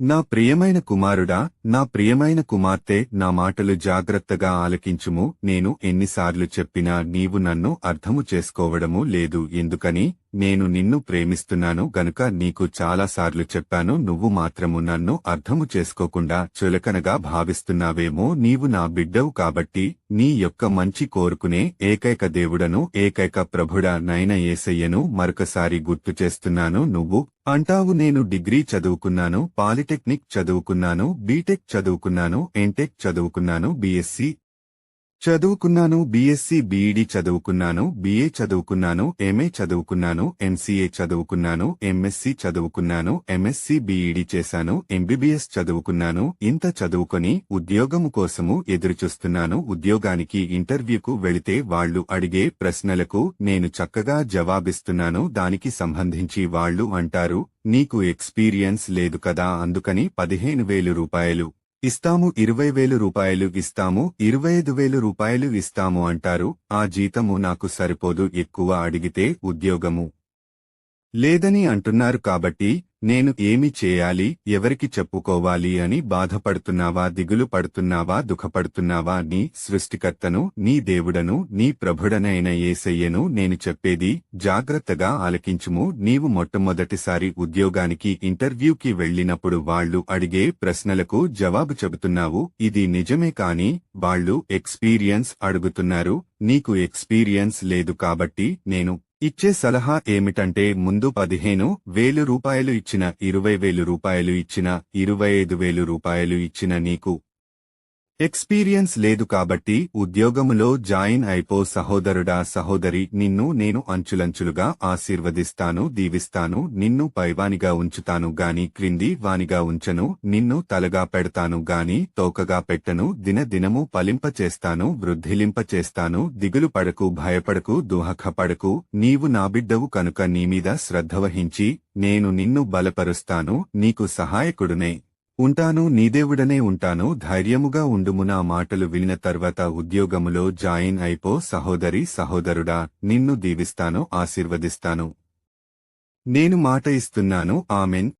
నా ప్రియమైన కుమారుడా, నా ప్రియమైన కుమార్తె, నా మాటలు జాగ్రత్తగా ఆలకించుము. నేను ఎన్నిసార్లు చెప్పినా నీవు నన్ను అర్థము చేసుకోవడము లేదు. ఎందుకని? నేను నిన్ను ప్రేమిస్తున్నాను గనుక నీకు చాలాసార్లు చెప్పాను. నువ్వు మాత్రము నన్ను అర్థము చేసుకోకుండా చులకనగా భావిస్తున్నావేమో. నీవు నా బిడ్డవు కాబట్టి నీ యొక్క మంచి కోరుకునే ఏకైక దేవుడను, ఏకైక ప్రభుడా నైన యేసయ్యను మరొకసారి గుర్తు చేస్తున్నాను. నువ్వు అంటావు, నేను డిగ్రీ చదువుకున్నాను, పాలిటెక్నిక్ చదువుకున్నాను, బీటెక్ చదువుకున్నాను, ఎంటెక్ చదువుకున్నాను, బీఎస్సీ చదువుకున్నాను, బీఎస్సీ బీఈడీ చదువుకున్నాను, బీఏ చదువుకున్నాను, ఎంఏ చదువుకున్నాను, ఎంసీఏ చదువుకున్నాను, ఎంఎస్సీ చదువుకున్నాను, ఎంఎస్సీ బీఈడీ చేశాను, ఎంబీబీఎస్ చదువుకున్నాను. ఇంత చదువుకొని ఉద్యోగము కోసము ఎదురుచూస్తున్నాను. ఉద్యోగానికి ఇంటర్వ్యూకు వెళితే వాళ్లు అడిగే ప్రశ్నలకు నేను చక్కగా జవాబిస్తున్నాను. దానికి సంబంధించి వాళ్లు అంటారు, నీకు ఎక్స్పీరియన్స్ లేదు కదా, అందుకని 15,000 రూపాయలు ఇస్తాము, 20,000 రూపాయలు ఇస్తాము, 25,000 రూపాయలు ఇస్తాము అంటారు. ఆ జీతము నాకు సరిపోదు. ఎక్కువ అడిగితే ఉద్యోగము లేదని అంటున్నారు. కాబట్టి నేను ఏమి చేయాలి, ఎవరికి చెప్పుకోవాలి అని బాధపడుతున్నావా, దిగులు పడుతున్నావా, దుఃఖపడుతున్నావా? నీ సృష్టికర్తను, నీ దేవుడను, నీ ప్రభుడనైన యేసయ్యను నేను చెప్పేది జాగ్రత్తగా ఆలకించుము. నీవు మొట్టమొదటిసారి ఉద్యోగానికి ఇంటర్వ్యూకి వెళ్లినప్పుడు వాళ్లు అడిగే ప్రశ్నలకు జవాబు చెబుతున్నావు. ఇది నిజమే, కాని వాళ్లు ఎక్స్పీరియన్స్ అడుగుతున్నారు. నీకు ఎక్స్పీరియన్స్ లేదు కాబట్టి నేను ఇచ్చే సలహా ఏమిటంటే, ముందు 15,000 రూపాయలు ఇచ్చిన, 20,000 రూపాయలు ఇచ్చిన, 25,000 రూపాయలు ఇచ్చిన నీకు ఎక్స్పీరియన్స్ లేదు కాబట్టి ఉద్యోగములో జాయిన్ అయిపో. సహోదరుడా, సహోదరి, నిన్ను నేను అంచులంచులుగా ఆశీర్వదిస్తాను, దీవిస్తాను. నిన్ను పైవానిగా ఉంచుతాను గాని క్రింది వానిగా ఉంచను. నిన్ను తలగా పెడతాను గాని తోకగా పెట్టను. దినదినము ఫలింపచేస్తాను, వృద్ధిలింపచేస్తాను. దిగులు పడకు, భయపడకు, దుఃఖపడకు. నీవు నా బిడ్డవు కనుక నీమీద శ్రద్ధ వహించి నేను నిన్ను బలపరుస్తాను, నీకు సహాయకుడునే ఉంటాను, నీ దేవుడనే ఉంటాను. ధైర్యముగా ఉండుము. నా మాటలు వినిన తర్వాత ఉద్యోగములో జాయిన్ అయిపో. సహోదరి, సహోదరుడా, నిన్ను దీవిస్తాను, ఆశీర్వదిస్తాను. నేను మాట ఇస్తున్నాను. ఆమెన్.